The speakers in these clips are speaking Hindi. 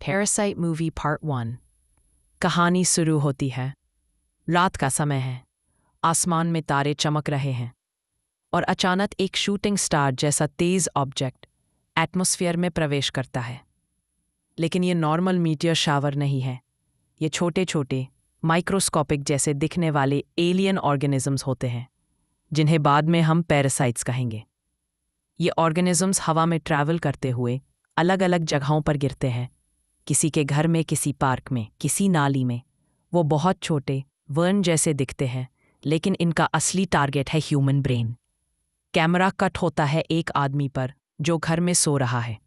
Parasite movie part 1। कहानी शुरू होती है। रात का समय है, आसमान में तारे चमक रहे हैं और अचानक एक शूटिंग स्टार जैसा तेज ऑब्जेक्ट एटमॉस्फेयर में प्रवेश करता है। लेकिन ये नॉर्मल मीटियर शावर नहीं है। ये छोटे छोटे माइक्रोस्कोपिक जैसे दिखने वाले एलियन ऑर्गेनिजम्स होते हैं, जिन्हें बाद में हम पैरासाइट्स कहेंगे। ये ऑर्गेनिजम्स हवा में ट्रैवल करते हुए अलग अलग जगहों पर गिरते हैं, किसी के घर में, किसी पार्क में, किसी नाली में। वो बहुत छोटे वर्म जैसे दिखते हैं, लेकिन इनका असली टारगेट है ह्यूमन ब्रेन। कैमरा कट होता है एक आदमी पर जो घर में सो रहा है।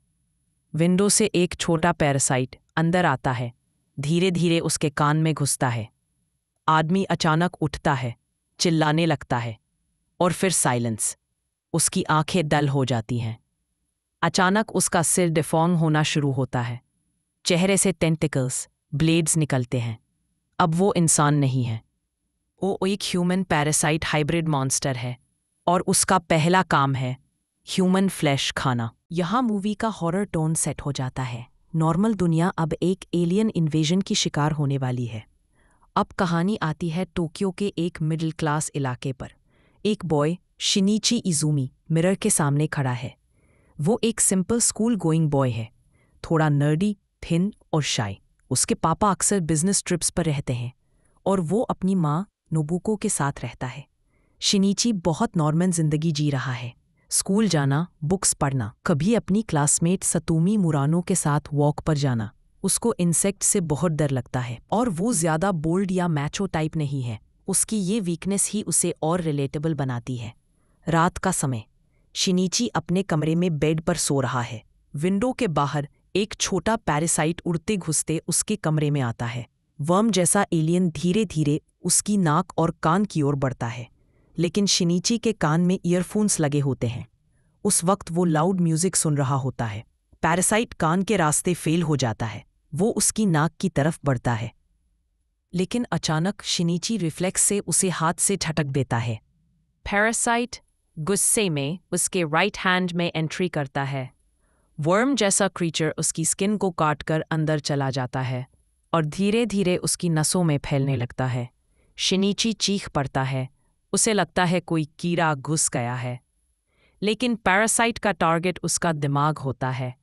विंडो से एक छोटा पैरासाइट अंदर आता है, धीरे धीरे उसके कान में घुसता है। आदमी अचानक उठता है, चिल्लाने लगता है और फिर साइलेंस। उसकी आंखें डल हो जाती हैं। अचानक उसका सिर डिफॉर्म होना शुरू होता है। चेहरे से टेंटिकल्स, ब्लेड्स निकलते हैं। अब वो इंसान नहीं है, वो एक ह्यूमन पैरासाइट हाइब्रिड मॉन्स्टर है और उसका पहला काम है ह्यूमन फ्लैश खाना। यहाँ मूवी का हॉरर टोन सेट हो जाता है। नॉर्मल दुनिया अब एक एलियन इन्वेजन की शिकार होने वाली है। अब कहानी आती है टोक्यो के एक मिडिल क्लास इलाके पर। एक बॉय शिनीची इज़ुमी मिरर के सामने खड़ा है। वो एक सिंपल स्कूल गोइंग बॉय है, थोड़ा नर्डी, थिन और शाय। उसके पापा अक्सर बिजनेस ट्रिप्स पर रहते हैं और वो अपनी माँ नोबुको के साथ रहता है। शिनीची बहुत नॉर्मल जिंदगी जी रहा है, स्कूल जाना, बुक्स पढ़ना, कभी अपनी क्लासमेट सतोमी मुरानो के साथ वॉक पर जाना। उसको इंसेक्ट से बहुत डर लगता है और वो ज़्यादा बोल्ड या मैचो टाइप नहीं है। उसकी ये वीकनेस ही उसे और रिलेटेबल बनाती है। रात का समय, शिनीची अपने कमरे में बेड पर सो रहा है। विंडो के बाहर एक छोटा पैरासाइट उड़ते घुसते उसके कमरे में आता है। वर्म जैसा एलियन धीरे धीरे उसकी नाक और कान की ओर बढ़ता है, लेकिन शिनीची के कान में ईयरफोन्स लगे होते हैं। उस वक्त वो लाउड म्यूजिक सुन रहा होता है। पैरासाइट कान के रास्ते फेल हो जाता है। वो उसकी नाक की तरफ बढ़ता है, लेकिन अचानक शिनीची रिफ्लेक्स से उसे हाथ से झटक देता है। पैरासाइट गुस्से में उसके राइट हैंड में एंट्री करता है। वर्म जैसा क्रीचर उसकी स्किन को काटकर अंदर चला जाता है और धीरे धीरे उसकी नसों में फैलने लगता है। शिनीची चीख पड़ता है। उसे लगता है कोई कीड़ा घुस गया है, लेकिन पैरासाइट का टारगेट उसका दिमाग होता है।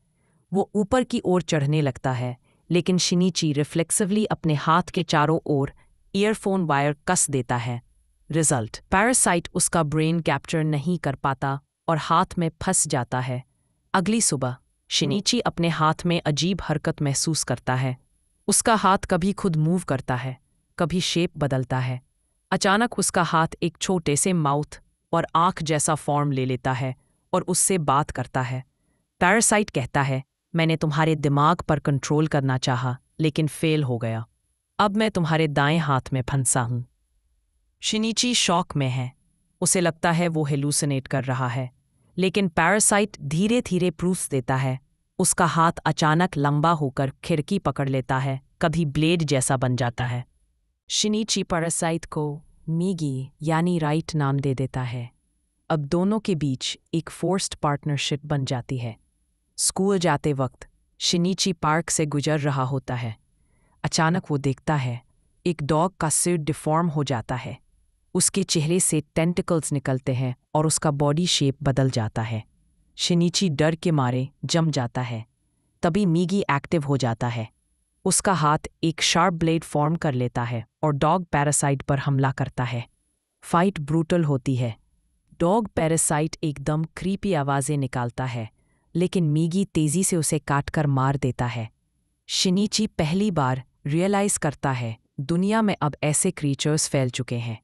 वो ऊपर की ओर चढ़ने लगता है, लेकिन शिनीची रिफ्लेक्सिवली अपने हाथ के चारों ओर ईयरफोन वायर कस देता है। रिजल्ट, पैरासाइट उसका ब्रेन कैप्चर नहीं कर पाता और हाथ में फंस जाता है। अगली सुबह शिनीची अपने हाथ में अजीब हरकत महसूस करता है। उसका हाथ कभी खुद मूव करता है, कभी शेप बदलता है। अचानक उसका हाथ एक छोटे से माउथ और आँख जैसा फॉर्म ले लेता है और उससे बात करता है। पैरासाइट कहता है, मैंने तुम्हारे दिमाग पर कंट्रोल करना चाहा, लेकिन फेल हो गया। अब मैं तुम्हारे दाएं हाथ में फंसा हूँ। शिनीची शॉक में है। उसे लगता है वो हेलुसिनेट कर रहा है, लेकिन पैरासाइट धीरे धीरे प्रूफ देता है। उसका हाथ अचानक लंबा होकर खिड़की पकड़ लेता है, कभी ब्लेड जैसा बन जाता है। शिनीची पैरासाइट को मीगी यानी राइट नाम दे देता है। अब दोनों के बीच एक फोर्स्ड पार्टनरशिप बन जाती है। स्कूल जाते वक्त शिनीची पार्क से गुजर रहा होता है। अचानक वो देखता है एक डॉग का सिर डिफॉर्म हो जाता है। उसके चेहरे से टेंटिकल्स निकलते हैं और उसका बॉडी शेप बदल जाता है। शिनीची डर के मारे जम जाता है। तभी मीगी एक्टिव हो जाता है। उसका हाथ एक शार्प ब्लेड फॉर्म कर लेता है और डॉग पैरासाइट पर हमला करता है। फाइट ब्रूटल होती है। डॉग पैरासाइट एकदम क्रीपी आवाज़ें निकालता है, लेकिन मीगी तेज़ी से उसे काटकर मार देता है। शिनीची पहली बार रियलाइज़ करता है दुनिया में अब ऐसे क्रीचर्स फैल चुके हैं।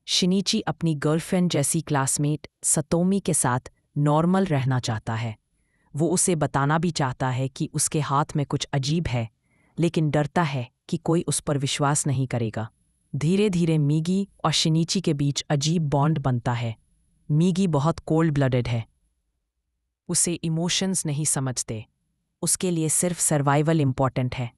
शिनीची अपनी गर्लफ्रेंड जैसी क्लासमेट सतोमी के साथ नॉर्मल रहना चाहता है। वो उसे बताना भी चाहता है कि उसके हाथ में कुछ अजीब है, लेकिन डरता है कि कोई उस पर विश्वास नहीं करेगा। धीरे धीरे मीगी और शिनीची के बीच अजीब बॉन्ड बनता है। मीगी बहुत कोल्ड ब्लडेड है। उसे इमोशंस नहीं समझते। उसके लिए सिर्फ सर्वाइवल इम्पॉर्टेंट है।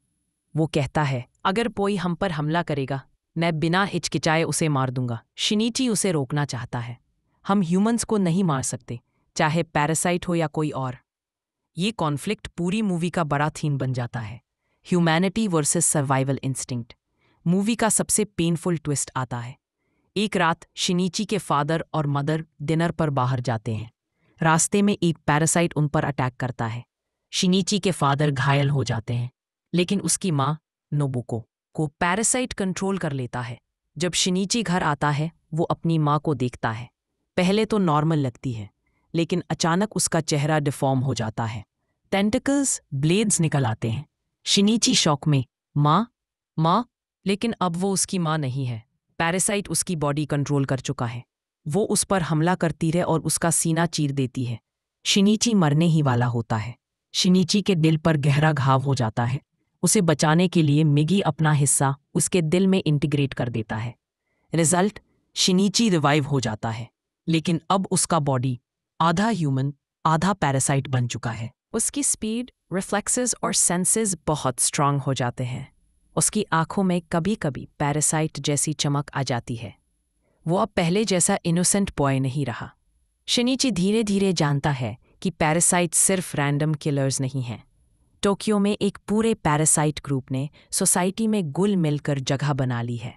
वो कहता है, अगर कोई हम पर हमला करेगा, मैं बिना हिचकिचाए उसे मार दूंगा। शिनीची उसे रोकना चाहता है। हम ह्यूमंस को नहीं मार सकते, चाहे पैरासाइट हो या कोई और। ये कॉन्फ्लिक्ट पूरी मूवी का बड़ा थीम बन जाता है। Humanity versus survival instinct. Movie का सबसे पेनफुल ट्विस्ट आता है। एक रात शिनीची के फादर और मदर डिनर पर बाहर जाते हैं। रास्ते में एक पैरासाइट उन पर अटैक करता है। शिनीची के फादर घायल हो जाते हैं, लेकिन उसकी माँ नोबुको को पैरासाइट कंट्रोल कर लेता है। जब शिनीची घर आता है, वो अपनी माँ को देखता है। पहले तो नॉर्मल लगती है, लेकिन अचानक उसका चेहरा डिफॉर्म हो जाता है। टेंटिकल्स, ब्लेड्स निकल आते हैं। शिनीची शॉक में, माँ माँ, लेकिन अब वो उसकी माँ नहीं है। पैरासाइट उसकी बॉडी कंट्रोल कर चुका है। वो उस पर हमला करती है और उसका सीना चीर देती है। शिनीची मरने ही वाला होता है। शिनीची के दिल पर गहरा घाव हो जाता है। उसे बचाने के लिए मिगी अपना हिस्सा उसके दिल में इंटीग्रेट कर देता है। रिजल्ट, शिनीची रिवाइव हो जाता है, लेकिन अब उसका बॉडी आधा ह्यूमन आधा पैरासाइट बन चुका है। उसकी स्पीड, रिफ्लेक्सेस और सेंसेस बहुत स्ट्रांग हो जाते हैं। उसकी आंखों में कभी कभी पैरासाइट जैसी चमक आ जाती है। वो अब पहले जैसा इनोसेंट बॉय नहीं रहा। शिनीची धीरे धीरे जानता है कि पैरासाइट सिर्फ रैंडम किलर्स नहीं हैं। टोक्यो में एक पूरे पैरासाइट ग्रुप ने सोसाइटी में घुल मिलकर जगह बना ली है।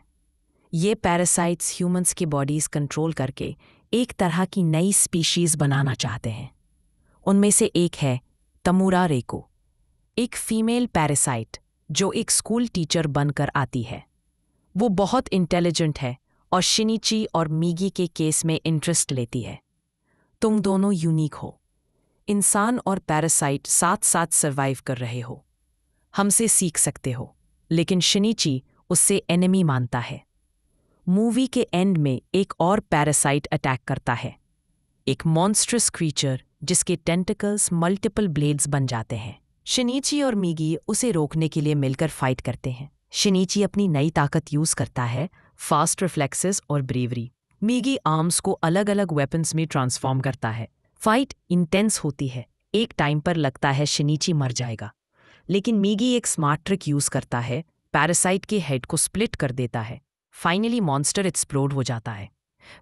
ये पैरासाइट्स ह्यूमंस की बॉडीज कंट्रोल करके एक तरह की नई स्पीशीज बनाना चाहते हैं। उनमें से एक है तमुरा रेको, एक फीमेल पैरासाइट जो एक स्कूल टीचर बनकर आती है। वो बहुत इंटेलिजेंट है और शिनीची और मिगी के केस में इंटरेस्ट लेती है। तुम दोनों यूनिक हो। इंसान और पैरासाइट साथ साथ सर्वाइव कर रहे हो। हमसे सीख सकते हो। लेकिन शिनीची उससे एनिमी मानता है। मूवी के एंड में एक और पैरासाइट अटैक करता है, एक मॉन्स्ट्रस क्रीचर जिसके टेंटिकल्स मल्टीपल ब्लेड्स बन जाते हैं। शिनीची और मिगी उसे रोकने के लिए मिलकर फाइट करते हैं। शिनीची अपनी नई ताकत यूज करता है, फास्ट रिफ्लेक्सेस और ब्रेवरी। मिगी आर्म्स को अलग अलग वेपन्स में ट्रांसफॉर्म करता है। फाइट इंटेंस होती है। एक टाइम पर लगता है शिनीची मर जाएगा, लेकिन मिगी एक स्मार्ट ट्रिक यूज करता है, पैरासाइट के हेड को स्प्लिट कर देता है। फाइनली मॉन्स्टर एक्सप्लोड हो जाता है।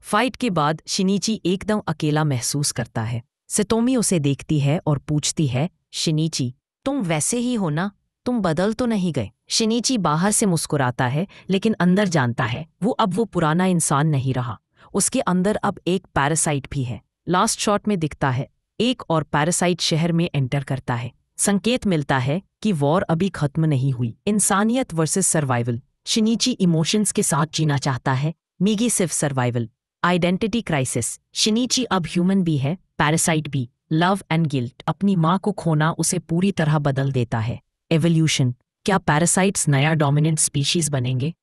फाइट के बाद शिनीची एकदम अकेला महसूस करता है। सितोमी उसे देखती है और पूछती है, शिनीची तुम वैसे ही हो ना, तुम बदल तो नहीं गए? शिनीची बाहर से मुस्कुराता है, लेकिन अंदर जानता है वो पुराना इंसान नहीं रहा। उसके अंदर अब एक पैरासाइट भी है। लास्ट शॉट में दिखता है एक और पैरासाइट शहर में एंटर करता है। संकेत मिलता है कि वॉर अभी खत्म नहीं हुई। इंसानियत वर्सेस सर्वाइवल। शिनीची इमोशंस के साथ जीना चाहता है, मिगी सिर्फ सर्वाइवल। Identity crisis. शिनीची अब ह्यूमन भी है, पैरासाइट भी। Love and guilt. अपनी माँ को खोना उसे पूरी तरह बदल देता है। एवोल्यूशन। क्या पैरासाइट्स नया डोमिनेंट स्पीशीज बनेंगे?